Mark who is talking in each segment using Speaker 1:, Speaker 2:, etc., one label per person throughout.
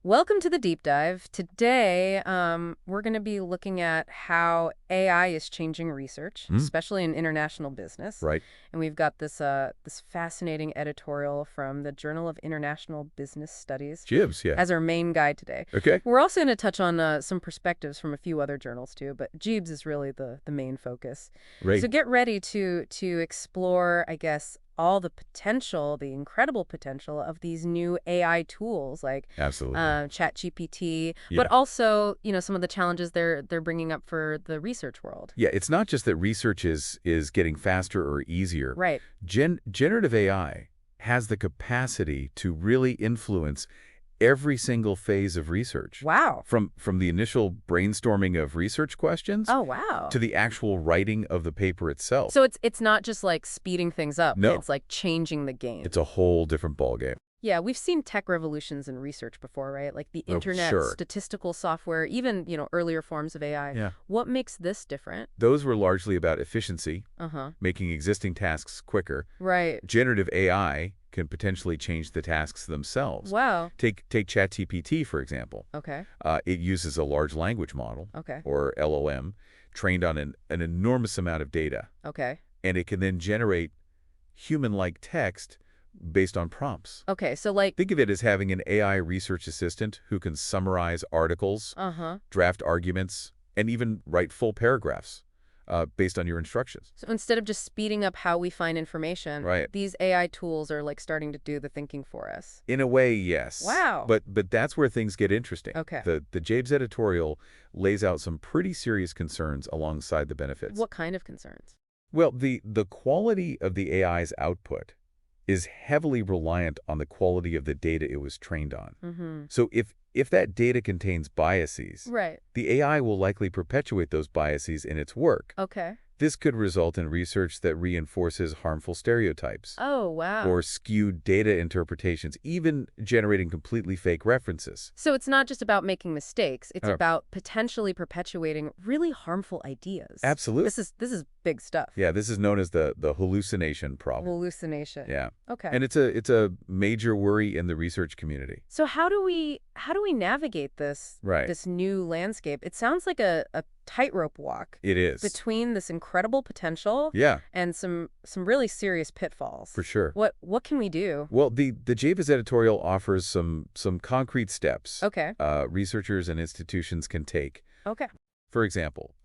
Speaker 1: Welcome to the deep dive. Today, we're going to be looking at how AI is changing research, especially in international business.
Speaker 2: Right.
Speaker 1: And we've got this fascinating editorial from the Journal of International Business Studies
Speaker 2: Jibs, yeah.
Speaker 1: as our main guide today.
Speaker 2: Okay.
Speaker 1: We're also going to touch on some perspectives from a few other journals too, but Jeeves is really the main focus.
Speaker 2: Right.
Speaker 1: So get ready to explore, I guess, all the potential, the incredible potential of these new AI tools like
Speaker 2: Absolutely.
Speaker 1: ChatGPT,
Speaker 2: Yeah.
Speaker 1: but also, some of the challenges they're bringing up for the research world.
Speaker 2: Yeah, it's not just that research is getting faster or easier.
Speaker 1: Right.
Speaker 2: Generative AI has the capacity to really influence every single phase of research.
Speaker 1: Wow.
Speaker 2: From the initial brainstorming of research questions
Speaker 1: Oh, wow.
Speaker 2: to the actual writing of the paper itself.
Speaker 1: So it's not just like speeding things up.
Speaker 2: No.
Speaker 1: It's like changing the game.
Speaker 2: It's a whole different ballgame.
Speaker 1: Yeah, we've seen tech revolutions in research before, right? Like the
Speaker 2: Oh,
Speaker 1: internet,
Speaker 2: sure.
Speaker 1: statistical software, even, earlier forms of AI.
Speaker 2: Yeah.
Speaker 1: What makes this different?
Speaker 2: Those were largely about efficiency,
Speaker 1: Uh-huh.
Speaker 2: making existing tasks quicker.
Speaker 1: Right.
Speaker 2: Generative AI can potentially change the tasks themselves.
Speaker 1: Wow.
Speaker 2: Take ChatGPT, for example.
Speaker 1: Okay.
Speaker 2: It uses a large language model,
Speaker 1: Okay.
Speaker 2: or LLM, trained on an enormous amount of data.
Speaker 1: Okay.
Speaker 2: And it can then generate human-like text based on prompts.
Speaker 1: Okay, so like...
Speaker 2: Think of it as having an AI research assistant who can summarize articles,
Speaker 1: Uh-huh.
Speaker 2: draft arguments, and even write full paragraphs based on your instructions.
Speaker 1: So instead of just speeding up how we find information,
Speaker 2: Right.
Speaker 1: these AI tools are like starting to do the thinking for us.
Speaker 2: In a way, yes.
Speaker 1: Wow.
Speaker 2: But that's where things get interesting.
Speaker 1: Okay.
Speaker 2: The Jabes editorial lays out some pretty serious concerns alongside the benefits.
Speaker 1: What kind of concerns?
Speaker 2: Well, the quality of the AI's output is heavily reliant on the quality of the data it was trained on.
Speaker 1: Mm-hmm.
Speaker 2: So if that data contains biases,
Speaker 1: Right.
Speaker 2: the AI will likely perpetuate those biases in its work.
Speaker 1: Okay.
Speaker 2: This could result in research that reinforces harmful stereotypes
Speaker 1: Oh, wow.
Speaker 2: or skewed data interpretations, even generating completely fake references.
Speaker 1: So it's not just about making mistakes, it's
Speaker 2: Oh.
Speaker 1: about potentially perpetuating really harmful ideas.
Speaker 2: Absolutely.
Speaker 1: This is big stuff.
Speaker 2: Yeah, this is known as the hallucination problem.
Speaker 1: Hallucination.
Speaker 2: Yeah.
Speaker 1: Okay.
Speaker 2: And it's a major worry in the research community.
Speaker 1: So how do we navigate this
Speaker 2: Right.
Speaker 1: this new landscape? It sounds like a tightrope walk
Speaker 2: It is.
Speaker 1: between this incredible potential
Speaker 2: Yeah,
Speaker 1: and some really serious pitfalls.
Speaker 2: for sure.
Speaker 1: What can we do?
Speaker 2: Well, the Jabes editorial offers some concrete steps
Speaker 1: Okay.
Speaker 2: researchers and institutions can take.
Speaker 1: Okay.
Speaker 2: For example,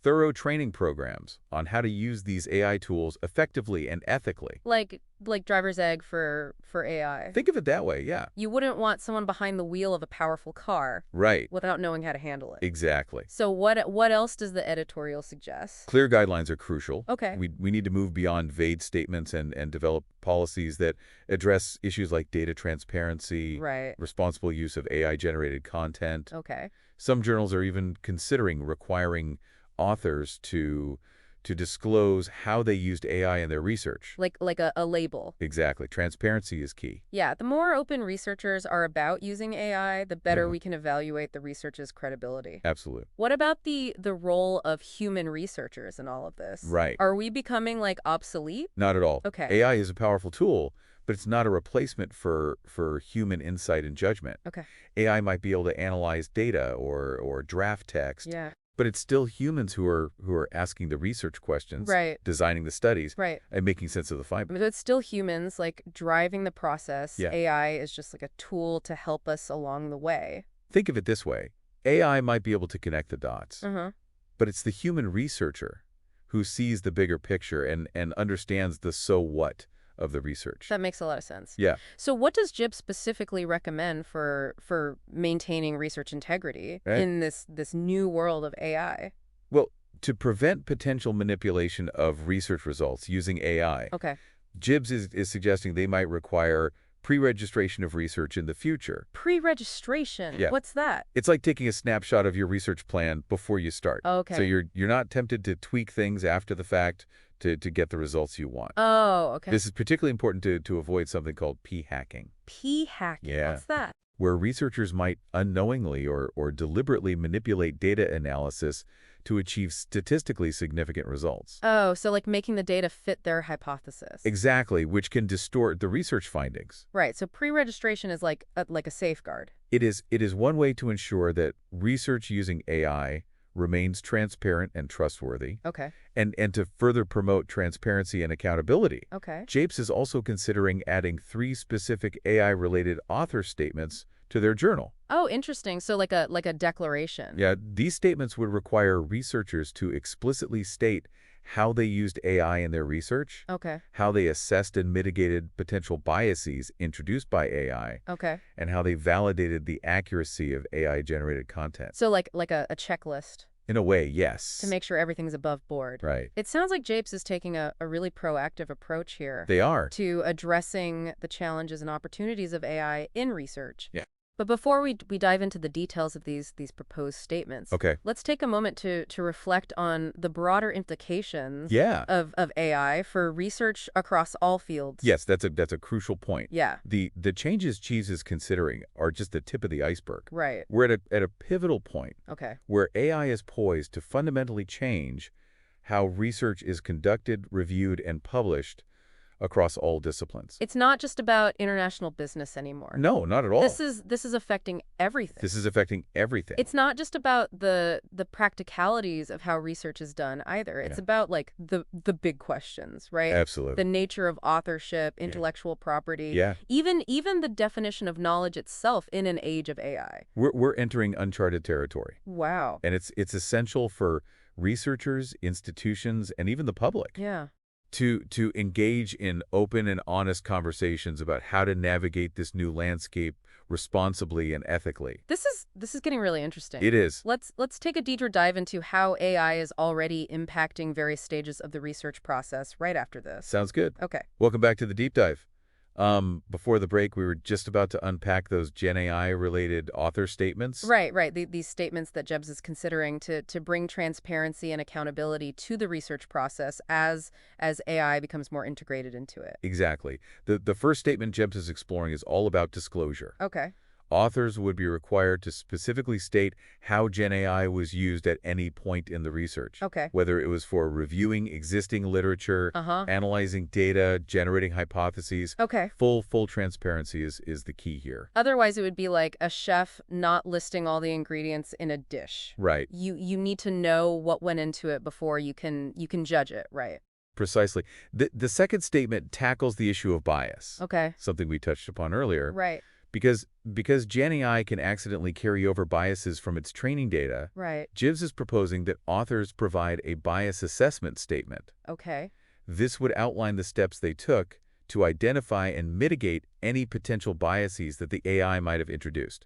Speaker 2: thorough training programs on how to use these AI tools effectively and ethically.
Speaker 1: Like driver's egg for AI.
Speaker 2: Think of it that way, yeah.
Speaker 1: You wouldn't want someone behind the wheel of a powerful car
Speaker 2: Right,
Speaker 1: without knowing how to handle it.
Speaker 2: exactly.
Speaker 1: So what else does the editorial suggest?
Speaker 2: Clear guidelines are crucial.
Speaker 1: Okay.
Speaker 2: We need to move beyond vague statements and develop policies that address issues like data transparency,
Speaker 1: Right.
Speaker 2: responsible use of AI-generated content.
Speaker 1: Okay.
Speaker 2: Some journals are even considering requiring authors to disclose how they used AI in their research.
Speaker 1: Like a label.
Speaker 2: Exactly. Transparency is key.
Speaker 1: Yeah, the more open researchers are about using AI, the better
Speaker 2: Yeah.
Speaker 1: we can evaluate the research's credibility.
Speaker 2: Absolutely.
Speaker 1: What about the role of human researchers in all of this?
Speaker 2: Right.
Speaker 1: Are we becoming like obsolete?
Speaker 2: Not at all.
Speaker 1: Okay.
Speaker 2: AI is a powerful tool, but it's not a replacement for human insight and judgment.
Speaker 1: Okay.
Speaker 2: AI might be able to analyze data or draft text,
Speaker 1: Yeah.
Speaker 2: but it's still humans who are asking the research questions,
Speaker 1: Right.
Speaker 2: designing the studies,
Speaker 1: Right.
Speaker 2: and making sense of the findings.
Speaker 1: But it's still humans like driving the process.
Speaker 2: Yeah.
Speaker 1: AI is just like a tool to help us along the way.
Speaker 2: Think of it this way. AI might be able to connect the dots,
Speaker 1: Uh-huh.
Speaker 2: but it's the human researcher who sees the bigger picture and understands the so what of the research.
Speaker 1: That makes a lot of sense.
Speaker 2: Yeah.
Speaker 1: So what does JIP specifically recommend for maintaining research integrity
Speaker 2: Right.
Speaker 1: in this new world of AI?
Speaker 2: Well, to prevent potential manipulation of research results using AI,
Speaker 1: Okay.
Speaker 2: Jibs is suggesting they might require pre-registration of research in the future.
Speaker 1: Pre-registration.
Speaker 2: Yeah.
Speaker 1: What's that?
Speaker 2: It's like taking a snapshot of your research plan before you start.
Speaker 1: Okay.
Speaker 2: So you're not tempted to tweak things after the fact to get the results you want.
Speaker 1: Oh, okay.
Speaker 2: This is particularly important to avoid something called p-hacking,
Speaker 1: P-hacking.
Speaker 2: Yeah.
Speaker 1: What's that?
Speaker 2: where researchers might unknowingly or deliberately manipulate data analysis to achieve statistically significant results.
Speaker 1: Oh, so like making the data fit their hypothesis.
Speaker 2: Exactly, which can distort the research findings.
Speaker 1: Right, so pre-registration is like a safeguard.
Speaker 2: It is one way to ensure that research using AI remains transparent and trustworthy,
Speaker 1: Okay.
Speaker 2: and to further promote transparency and accountability.
Speaker 1: Okay.
Speaker 2: Japes is also considering adding 3 specific AI-related author statements to their journal.
Speaker 1: Oh, interesting. So like a declaration.
Speaker 2: Yeah, these statements would require researchers to explicitly state how they used AI in their research,
Speaker 1: Okay.
Speaker 2: how they assessed and mitigated potential biases introduced by AI,
Speaker 1: Okay.
Speaker 2: and how they validated the accuracy of AI-generated content.
Speaker 1: So like a checklist
Speaker 2: In a way,
Speaker 1: to
Speaker 2: yes.
Speaker 1: make sure everything's above board.
Speaker 2: Right.
Speaker 1: It sounds like Japes is taking a really proactive approach here
Speaker 2: They are.
Speaker 1: to addressing the challenges and opportunities of AI in research.
Speaker 2: Yeah.
Speaker 1: But before we dive into the details of these proposed statements,
Speaker 2: Okay.
Speaker 1: let's take a moment to reflect on the broader implications
Speaker 2: Yeah.
Speaker 1: of AI for research across all fields.
Speaker 2: Yes, that's a crucial point.
Speaker 1: Yeah,
Speaker 2: The changes Cheese is considering are just the tip of the iceberg.
Speaker 1: right.
Speaker 2: We're at a pivotal point
Speaker 1: Okay.
Speaker 2: where AI is poised to fundamentally change how research is conducted, reviewed, and published across all disciplines.
Speaker 1: It's not just about international business anymore.
Speaker 2: No, not at all.
Speaker 1: This is affecting everything.
Speaker 2: This is affecting everything.
Speaker 1: It's not just about the practicalities of how research is done either. It's
Speaker 2: Yeah.
Speaker 1: about like the big questions, right?
Speaker 2: Absolutely.
Speaker 1: The nature of authorship, intellectual property,
Speaker 2: Yeah.
Speaker 1: even the definition of knowledge itself in an age of AI.
Speaker 2: We're entering uncharted territory,
Speaker 1: Wow.
Speaker 2: and it's essential for researchers, institutions, and even the public
Speaker 1: Yeah.
Speaker 2: to engage in open and honest conversations about how to navigate this new landscape responsibly and ethically.
Speaker 1: This is getting really interesting.
Speaker 2: It is.
Speaker 1: Let's take a deeper dive into how AI is already impacting various stages of the research process right after this.
Speaker 2: Sounds good.
Speaker 1: Okay.
Speaker 2: Welcome back to the deep dive. Before the break, we were just about to unpack those GenAI-related author statements.
Speaker 1: Right. These statements that Jebs is considering to bring transparency and accountability to the research process as AI becomes more integrated into it.
Speaker 2: Exactly. The first statement Jebs is exploring is all about disclosure.
Speaker 1: Okay.
Speaker 2: Authors would be required to specifically state how GenAI was used at any point in the research.
Speaker 1: Okay.
Speaker 2: Whether it was for reviewing existing literature,
Speaker 1: Uh-huh.
Speaker 2: analyzing data, generating hypotheses.
Speaker 1: Okay.
Speaker 2: Full transparency is the key here.
Speaker 1: Otherwise, it would be like a chef not listing all the ingredients in a dish.
Speaker 2: Right.
Speaker 1: You need to know what went into it before you can judge it, right?
Speaker 2: Precisely. The second statement tackles the issue of bias.
Speaker 1: Okay.
Speaker 2: Something we touched upon earlier.
Speaker 1: Right.
Speaker 2: Because GenAI can accidentally carry over biases from its training data,
Speaker 1: Right.
Speaker 2: Jibs is proposing that authors provide a bias assessment statement.
Speaker 1: Okay.
Speaker 2: This would outline the steps they took to identify and mitigate any potential biases that the AI might have introduced.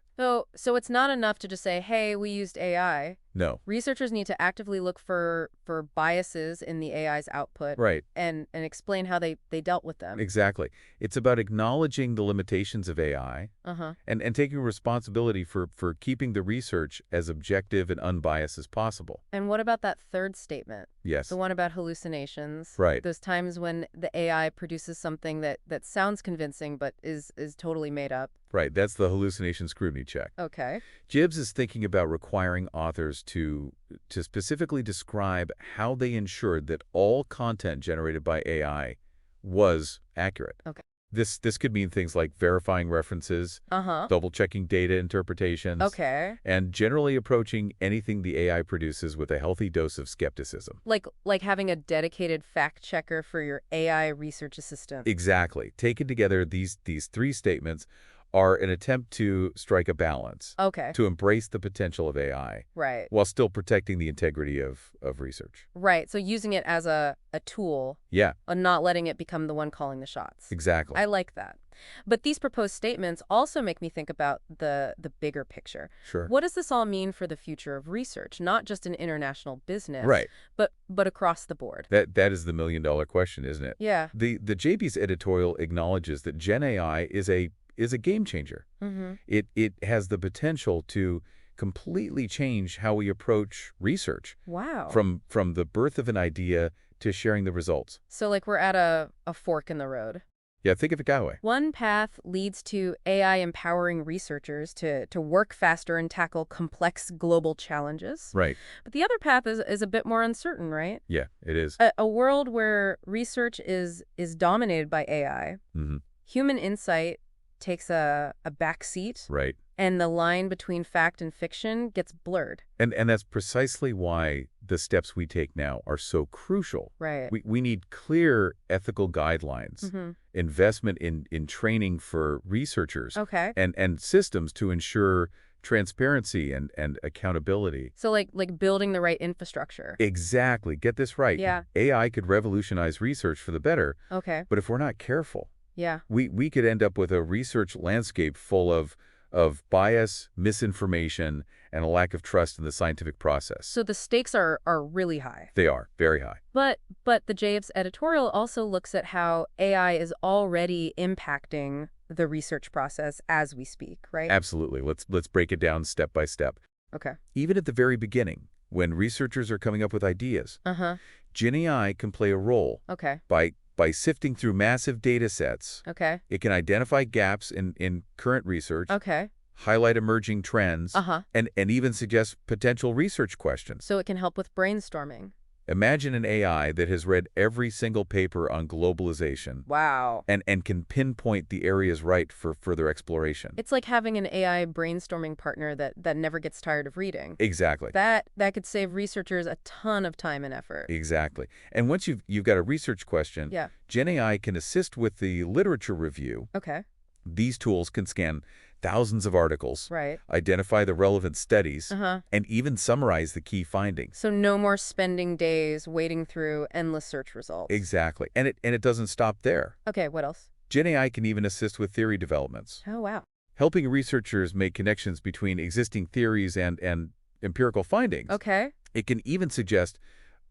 Speaker 1: So it's not enough to just say, "Hey, we used AI."
Speaker 2: No.
Speaker 1: Researchers need to actively look for biases in the AI's output
Speaker 2: Right.
Speaker 1: and explain how they dealt with them.
Speaker 2: Exactly. It's about acknowledging the limitations of AI
Speaker 1: Uh-huh.
Speaker 2: and taking responsibility for keeping the research as objective and unbiased as possible.
Speaker 1: And what about that third statement?
Speaker 2: Yes.
Speaker 1: The one about hallucinations.
Speaker 2: Right.
Speaker 1: Those times when the AI produces something that sounds convincing but is totally made up.
Speaker 2: Right. That's the hallucination scrutiny check.
Speaker 1: Okay.
Speaker 2: Jibs is thinking about requiring authors to specifically describe how they ensured that all content generated by AI was accurate.
Speaker 1: Okay.
Speaker 2: This could mean things like verifying references,
Speaker 1: Uh-huh.
Speaker 2: double-checking data interpretations,
Speaker 1: Okay.
Speaker 2: and generally approaching anything the AI produces with a healthy dose of skepticism.
Speaker 1: Like having a dedicated fact checker for your AI research assistant.
Speaker 2: Exactly. Taken together, these 3 statements are an attempt to strike a balance,
Speaker 1: Okay.
Speaker 2: to embrace the potential of AI,
Speaker 1: Right.
Speaker 2: while still protecting the integrity of research.
Speaker 1: Right. So using it as a tool
Speaker 2: Yeah,
Speaker 1: and not letting it become the one calling the shots.
Speaker 2: exactly.
Speaker 1: I like that. But these proposed statements also make me think about the bigger picture.
Speaker 2: Sure.
Speaker 1: What does this all mean for the future of research, not just in international business,
Speaker 2: Right.
Speaker 1: but across the board?
Speaker 2: That is the million-dollar question, isn't it?
Speaker 1: Yeah.
Speaker 2: The JB's editorial acknowledges that GenAI is a game changer.
Speaker 1: Mm-hmm.
Speaker 2: It has the potential to completely change how we approach research,
Speaker 1: Wow.
Speaker 2: from the birth of an idea to sharing the results.
Speaker 1: So like we're at a fork in the road.
Speaker 2: Yeah, think of it that way.
Speaker 1: One path leads to AI empowering researchers to work faster and tackle complex global challenges.
Speaker 2: Right.
Speaker 1: But the other path is a bit more uncertain, right?
Speaker 2: Yeah, it is.
Speaker 1: A world where research is dominated by AI,
Speaker 2: Mm-hmm.
Speaker 1: human insight takes a back seat,
Speaker 2: Right.
Speaker 1: And the line between fact and fiction gets blurred.
Speaker 2: And that's precisely why the steps we take now are so crucial.
Speaker 1: Right.
Speaker 2: We need clear ethical guidelines, investment in training for researchers,
Speaker 1: Okay.
Speaker 2: and systems to ensure transparency and accountability.
Speaker 1: So like building the right infrastructure.
Speaker 2: Exactly. Get this right.
Speaker 1: Yeah.
Speaker 2: AI could revolutionize research for the better,
Speaker 1: Okay.
Speaker 2: but if we're not careful,
Speaker 1: Yeah.
Speaker 2: we could end up with a research landscape full of bias, misinformation, and a lack of trust in the scientific process.
Speaker 1: So the stakes are really high.
Speaker 2: They are very high.
Speaker 1: But the JAVS editorial also looks at how AI is already impacting the research process as we speak, right?
Speaker 2: Absolutely. Let's break it down step by step.
Speaker 1: Okay.
Speaker 2: Even at the very beginning, when researchers are coming up with ideas,
Speaker 1: Uh-huh.
Speaker 2: GenAI can play a role
Speaker 1: Okay.
Speaker 2: by sifting through massive data sets.
Speaker 1: Okay.
Speaker 2: It can identify gaps in current research,
Speaker 1: Okay.
Speaker 2: highlight emerging trends,
Speaker 1: Uh-huh.
Speaker 2: and even suggest potential research questions.
Speaker 1: So it can help with brainstorming.
Speaker 2: Imagine an AI that has read every single paper on globalization
Speaker 1: Wow.
Speaker 2: and can pinpoint the areas right for further exploration.
Speaker 1: It's like having an AI brainstorming partner that never gets tired of reading.
Speaker 2: Exactly.
Speaker 1: That could save researchers a ton of time and effort.
Speaker 2: Exactly. And once you've got a research question,
Speaker 1: Yeah.
Speaker 2: GenAI can assist with the literature review.
Speaker 1: Okay.
Speaker 2: These tools can scan thousands of articles,
Speaker 1: Right.
Speaker 2: identify the relevant studies,
Speaker 1: Uh-huh.
Speaker 2: and even summarize the key findings.
Speaker 1: So no more spending days wading through endless search results.
Speaker 2: Exactly. And it doesn't stop there.
Speaker 1: Okay, what else?
Speaker 2: GenAI can even assist with theory developments,
Speaker 1: Oh, wow.
Speaker 2: helping researchers make connections between existing theories and empirical findings.
Speaker 1: Okay.
Speaker 2: It can even suggest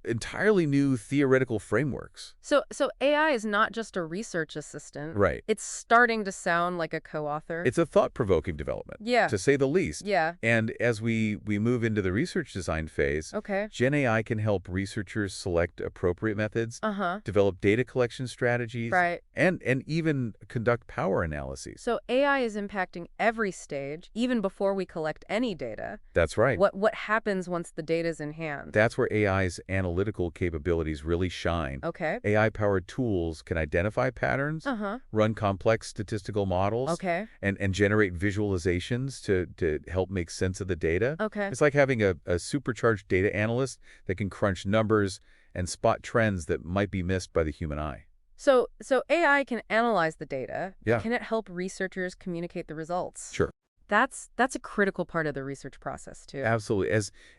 Speaker 2: entirely new theoretical frameworks.
Speaker 1: So AI is not just a research assistant.
Speaker 2: Right.
Speaker 1: It's starting to sound like a co-author.
Speaker 2: It's a thought-provoking development,
Speaker 1: Yeah.
Speaker 2: to say the least.
Speaker 1: Yeah.
Speaker 2: And as we move into the research design phase,
Speaker 1: Okay.
Speaker 2: GenAI can help researchers select appropriate methods,
Speaker 1: Uh-huh.
Speaker 2: develop data collection strategies,
Speaker 1: Right.
Speaker 2: and even conduct power analyses.
Speaker 1: So AI is impacting every stage, even before we collect any data.
Speaker 2: That's right.
Speaker 1: What happens once the data's in hand?
Speaker 2: That's where AI's analytical capabilities really shine.
Speaker 1: Okay.
Speaker 2: AI-powered tools can identify patterns,
Speaker 1: Uh-huh.
Speaker 2: run complex statistical models,
Speaker 1: Okay.
Speaker 2: and generate visualizations to help make sense of the data.
Speaker 1: Okay.
Speaker 2: It's like having a supercharged data analyst that can crunch numbers and spot trends that might be missed by the human eye.
Speaker 1: So AI can analyze the data.
Speaker 2: Yeah.
Speaker 1: Can it help researchers communicate the results?
Speaker 2: Sure.
Speaker 1: That's a critical part of the research process, too.
Speaker 2: Absolutely.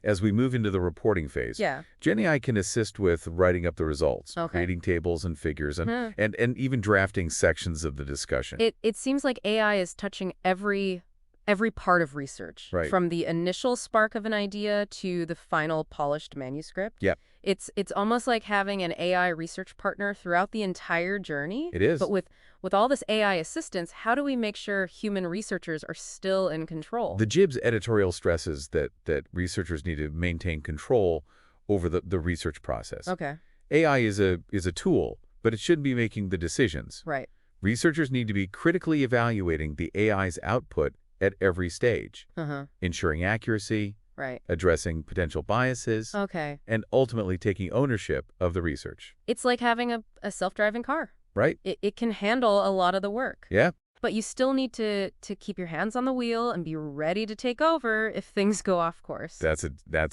Speaker 2: As we move into the reporting phase,
Speaker 1: Yeah.
Speaker 2: GenAI can assist with writing up the results,
Speaker 1: Okay.
Speaker 2: creating tables and figures,
Speaker 1: Hmm.
Speaker 2: and even drafting sections of the discussion.
Speaker 1: It seems like AI is touching every part of research,
Speaker 2: Right.
Speaker 1: from the initial spark of an idea to the final polished manuscript.
Speaker 2: Yep.
Speaker 1: It's almost like having an AI research partner throughout the entire journey.
Speaker 2: It is.
Speaker 1: But with all this AI assistance, how do we make sure human researchers are still in control?
Speaker 2: The GIBS editorial stresses that researchers need to maintain control over the research process.
Speaker 1: Okay.
Speaker 2: AI is a tool, but it shouldn't be making the decisions.
Speaker 1: Right.
Speaker 2: Researchers need to be critically evaluating the AI's output at every stage,
Speaker 1: Uh-huh.
Speaker 2: ensuring accuracy,
Speaker 1: Right.
Speaker 2: addressing potential biases,
Speaker 1: Okay.
Speaker 2: and ultimately taking ownership of the research.
Speaker 1: It's like having a self-driving car.
Speaker 2: Right?
Speaker 1: It can handle a lot of the work.
Speaker 2: Yeah.
Speaker 1: But you still need to keep your hands on the wheel and be ready to take over if things go off course.
Speaker 2: That's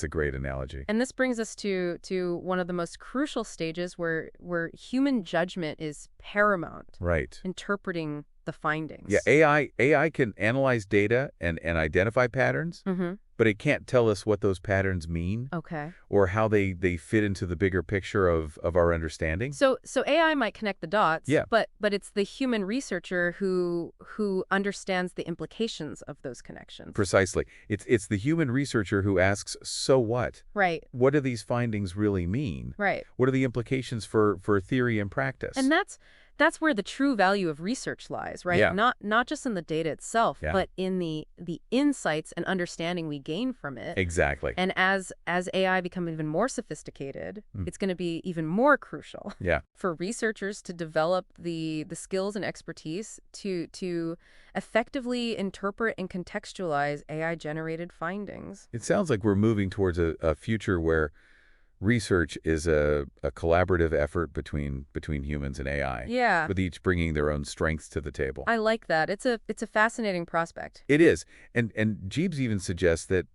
Speaker 2: a great analogy.
Speaker 1: And this brings us to one of the most crucial stages where human judgment is paramount,
Speaker 2: Right.
Speaker 1: interpreting the findings.
Speaker 2: Yeah, AI can analyze data and identify patterns,
Speaker 1: Mm-hmm.
Speaker 2: but it can't tell us what those patterns mean
Speaker 1: Okay.
Speaker 2: or how they fit into the bigger picture of our understanding.
Speaker 1: So AI might connect the dots,
Speaker 2: Yeah.
Speaker 1: but it's the human researcher who understands the implications of those connections.
Speaker 2: Precisely. It's the human researcher who asks, so what?
Speaker 1: Right.
Speaker 2: What do these findings really mean?
Speaker 1: Right.
Speaker 2: What are the implications for theory and practice?
Speaker 1: And that's where the true value of research lies, right?
Speaker 2: Yeah.
Speaker 1: Not just in the data itself,
Speaker 2: Yeah.
Speaker 1: but in the insights and understanding we gain from it.
Speaker 2: Exactly.
Speaker 1: And as AI becomes even more sophisticated, it's going to be even more crucial
Speaker 2: Yeah.
Speaker 1: for researchers to develop the skills and expertise to effectively interpret and contextualize AI-generated findings.
Speaker 2: It sounds like we're moving towards a future where research is a collaborative effort between humans and AI,
Speaker 1: Yeah,
Speaker 2: with each bringing their own strengths to the table.
Speaker 1: I like that. It's a fascinating prospect.
Speaker 2: It is. And Jeeves even suggests that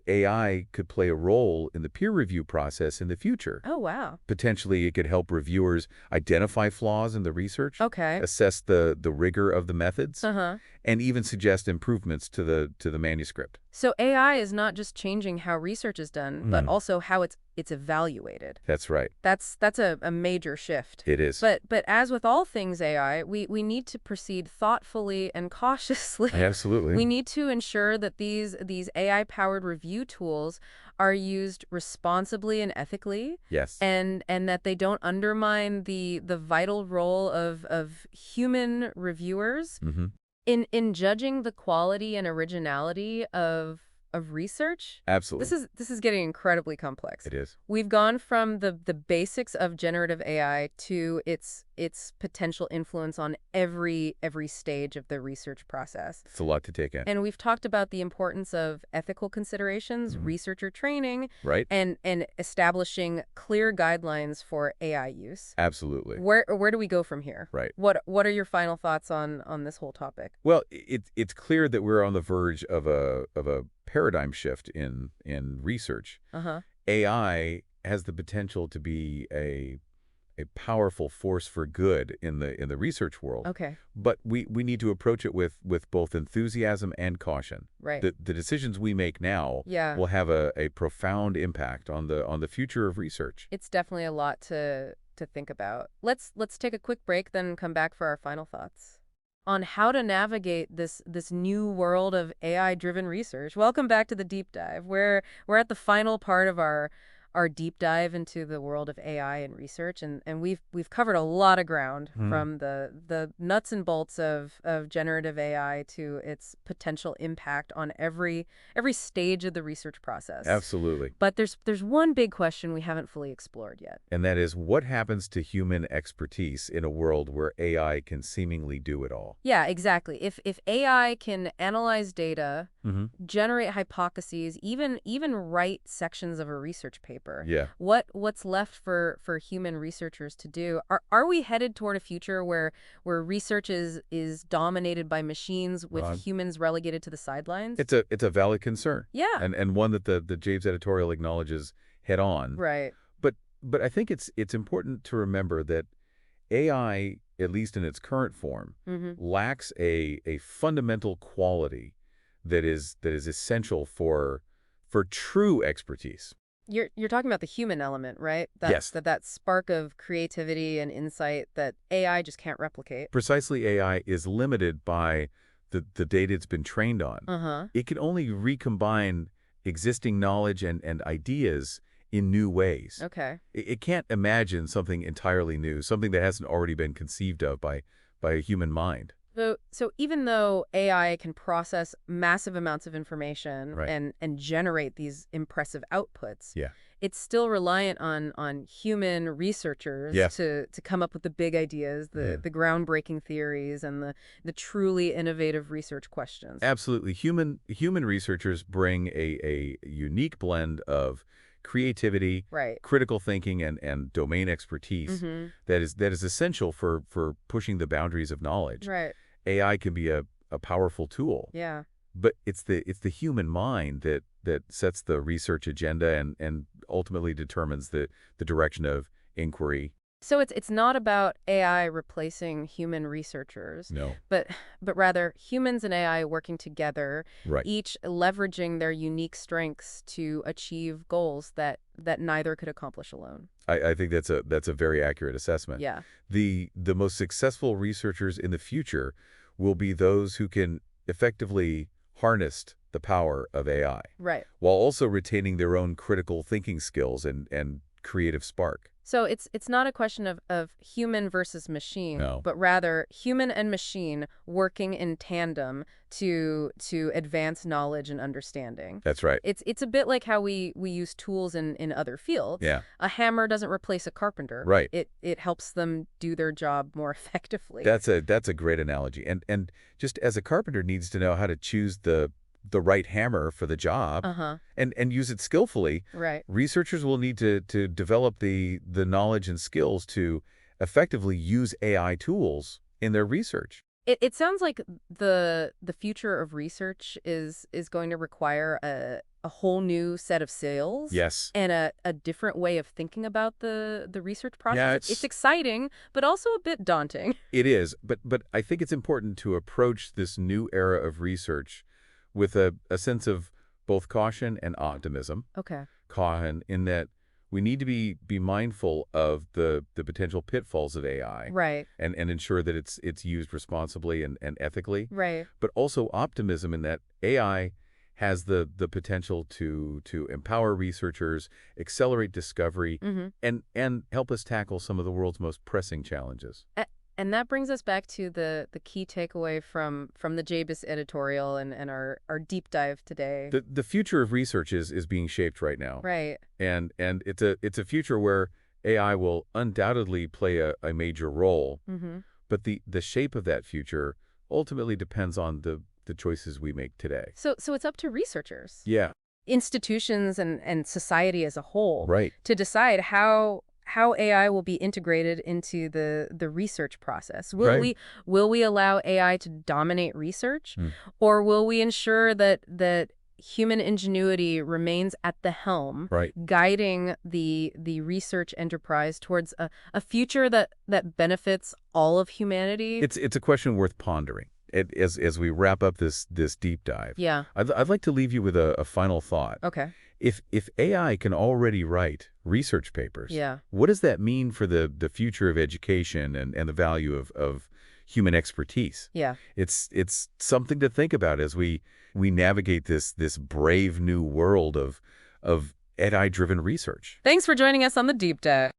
Speaker 2: AI could play a role in the peer review process in the future.
Speaker 1: Oh, wow.
Speaker 2: Potentially, it could help reviewers identify flaws in the research,
Speaker 1: Okay.
Speaker 2: assess the rigor of the methods,
Speaker 1: Uh-huh.
Speaker 2: and even suggest improvements to the manuscript.
Speaker 1: So AI is not just changing how research is done, but
Speaker 2: Hmm.
Speaker 1: also how it's evaluated.
Speaker 2: That's right.
Speaker 1: That's a major shift.
Speaker 2: It is.
Speaker 1: But as with all things AI, we need to proceed thoughtfully and cautiously. We
Speaker 2: Absolutely.
Speaker 1: need to ensure that these AI-powered review tools are used responsibly and ethically,
Speaker 2: Yes.
Speaker 1: and that they don't undermine the vital role of human reviewers
Speaker 2: Hmm.
Speaker 1: in judging the quality and originality of research. This
Speaker 2: Absolutely.
Speaker 1: is this is getting incredibly complex.
Speaker 2: It is.
Speaker 1: We've gone from the basics of generative AI to its potential influence on every stage of the research process.
Speaker 2: It's a lot to take in.
Speaker 1: And we've talked about the importance of ethical considerations,
Speaker 2: Mhm.
Speaker 1: researcher training,
Speaker 2: Right?
Speaker 1: and establishing clear guidelines for AI use.
Speaker 2: Absolutely.
Speaker 1: Where do we go from here?
Speaker 2: Right.
Speaker 1: What are your final thoughts on this whole topic?
Speaker 2: Well, it's clear that we're on the verge of a paradigm shift in research.
Speaker 1: Uh-huh.
Speaker 2: AI has the potential to be a powerful force for good in the research world,
Speaker 1: Okay.
Speaker 2: but we need to approach it with both enthusiasm and caution.
Speaker 1: Right.
Speaker 2: The decisions we make now
Speaker 1: Yeah.
Speaker 2: will have a profound impact on the future of research.
Speaker 1: It's definitely a lot to think about. Let's take a quick break, then come back for our final thoughts on how to navigate this new world of AI-driven research. Welcome back to the deep dive. We're at the final part of our deep dive into the world of AI and research, and we've covered a lot of ground
Speaker 2: Hmm.
Speaker 1: from the nuts and bolts of generative AI to its potential impact on every stage of the research process.
Speaker 2: Absolutely.
Speaker 1: But there's one big question we haven't fully explored yet.
Speaker 2: And that is, what happens to human expertise in a world where AI can seemingly do it all?
Speaker 1: Yeah, exactly. If AI can analyze data,
Speaker 2: Hmm.
Speaker 1: generate hypotheses, even write sections of a research paper,
Speaker 2: Yeah.
Speaker 1: what's left for human researchers to do? Are we headed toward a future where research is dominated by machines with
Speaker 2: Ron?
Speaker 1: humans relegated to the sidelines?
Speaker 2: It's a valid concern,
Speaker 1: Yeah,
Speaker 2: and one that the James editorial acknowledges head on.
Speaker 1: right.
Speaker 2: But I think it's important to remember that AI, at least in its current form,
Speaker 1: Mm-hmm.
Speaker 2: lacks a fundamental quality that is essential for true expertise.
Speaker 1: You're talking about the human element, right? That
Speaker 2: Yes.
Speaker 1: that spark of creativity and insight that AI just can't replicate.
Speaker 2: Precisely, AI is limited by the data it's been trained on.
Speaker 1: Uh-huh.
Speaker 2: It can only recombine existing knowledge and ideas in new ways.
Speaker 1: Okay.
Speaker 2: It can't imagine something entirely new, something that hasn't already been conceived of by a human mind.
Speaker 1: So even though AI can process massive amounts of information
Speaker 2: Right.
Speaker 1: and generate these impressive outputs,
Speaker 2: Yeah.
Speaker 1: it's still reliant on human researchers
Speaker 2: Yeah.
Speaker 1: to come up with the big ideas,
Speaker 2: Yeah.
Speaker 1: the groundbreaking theories, and the truly innovative research questions.
Speaker 2: Absolutely. Human researchers bring a unique blend of creativity,
Speaker 1: Right.
Speaker 2: critical thinking, and domain expertise
Speaker 1: Mm-hmm.
Speaker 2: that is essential for pushing the boundaries of knowledge.
Speaker 1: Right.
Speaker 2: AI can be a powerful tool,
Speaker 1: Yeah.
Speaker 2: but it's the human mind that sets the research agenda and ultimately determines the direction of inquiry.
Speaker 1: So it's not about AI replacing human researchers,
Speaker 2: No.
Speaker 1: but but rather humans and AI working together,
Speaker 2: Right.
Speaker 1: each leveraging their unique strengths to achieve goals that neither could accomplish alone.
Speaker 2: I think that's a very accurate assessment.
Speaker 1: Yeah.
Speaker 2: The most successful researchers in the future will be those who can effectively harness the power of AI
Speaker 1: Right.
Speaker 2: while also retaining their own critical thinking skills and creative spark.
Speaker 1: So it's not a question of human versus machine,
Speaker 2: No.
Speaker 1: but rather human and machine working in tandem to advance knowledge and understanding.
Speaker 2: That's right.
Speaker 1: It's a bit like how we use tools in other fields.
Speaker 2: Yeah.
Speaker 1: A hammer doesn't replace a carpenter.
Speaker 2: Right.
Speaker 1: It helps them do their job more effectively.
Speaker 2: That's a great analogy. And just as a carpenter needs to know how to choose the right hammer for the job
Speaker 1: Uh-huh.
Speaker 2: and use it skillfully,
Speaker 1: Right.
Speaker 2: researchers will need to develop the knowledge and skills to effectively use AI tools in their research.
Speaker 1: It sounds like the future of research is going to require a whole new set of skills
Speaker 2: Yes.
Speaker 1: and a different way of thinking about the research
Speaker 2: Yeah,
Speaker 1: process. It's exciting, but also a bit daunting.
Speaker 2: it is. But I think it's important to approach this new era of research with a sense of both caution and optimism.
Speaker 1: Okay.
Speaker 2: Caution in that we need to be mindful of the potential pitfalls of AI
Speaker 1: Right.
Speaker 2: and ensure that it's used responsibly and ethically,
Speaker 1: Right.
Speaker 2: but also optimism in that AI has the potential to empower researchers, accelerate discovery,
Speaker 1: Mm-hmm.
Speaker 2: and help us tackle some of the world's most pressing challenges.
Speaker 1: And that brings us back to the key takeaway from the JBIS editorial and our deep dive today.
Speaker 2: The future of research is being shaped right now.
Speaker 1: Right.
Speaker 2: And it's a future where AI will undoubtedly play a major role,
Speaker 1: Mm-hmm.
Speaker 2: but the shape of that future ultimately depends on the choices we make today.
Speaker 1: So it's up to researchers,
Speaker 2: Yeah,
Speaker 1: institutions, and society as a whole
Speaker 2: right.
Speaker 1: to decide how AI will be integrated into the research process.
Speaker 2: Right.
Speaker 1: Will we allow AI to dominate research,
Speaker 2: Hmm.
Speaker 1: or will we ensure that human ingenuity remains at the helm,
Speaker 2: Right.
Speaker 1: guiding the research enterprise towards a future that benefits all of humanity?
Speaker 2: It's a question worth pondering. As we wrap up this deep dive,
Speaker 1: Yeah.
Speaker 2: I'd like to leave you with a final thought.
Speaker 1: Okay.
Speaker 2: If AI can already write research papers,
Speaker 1: Yeah.
Speaker 2: what does that mean for the future of education and the value of human expertise?
Speaker 1: Yeah.
Speaker 2: It's something to think about as we navigate this brave new world of AI-driven research.
Speaker 1: Thanks for joining us on the deep dive.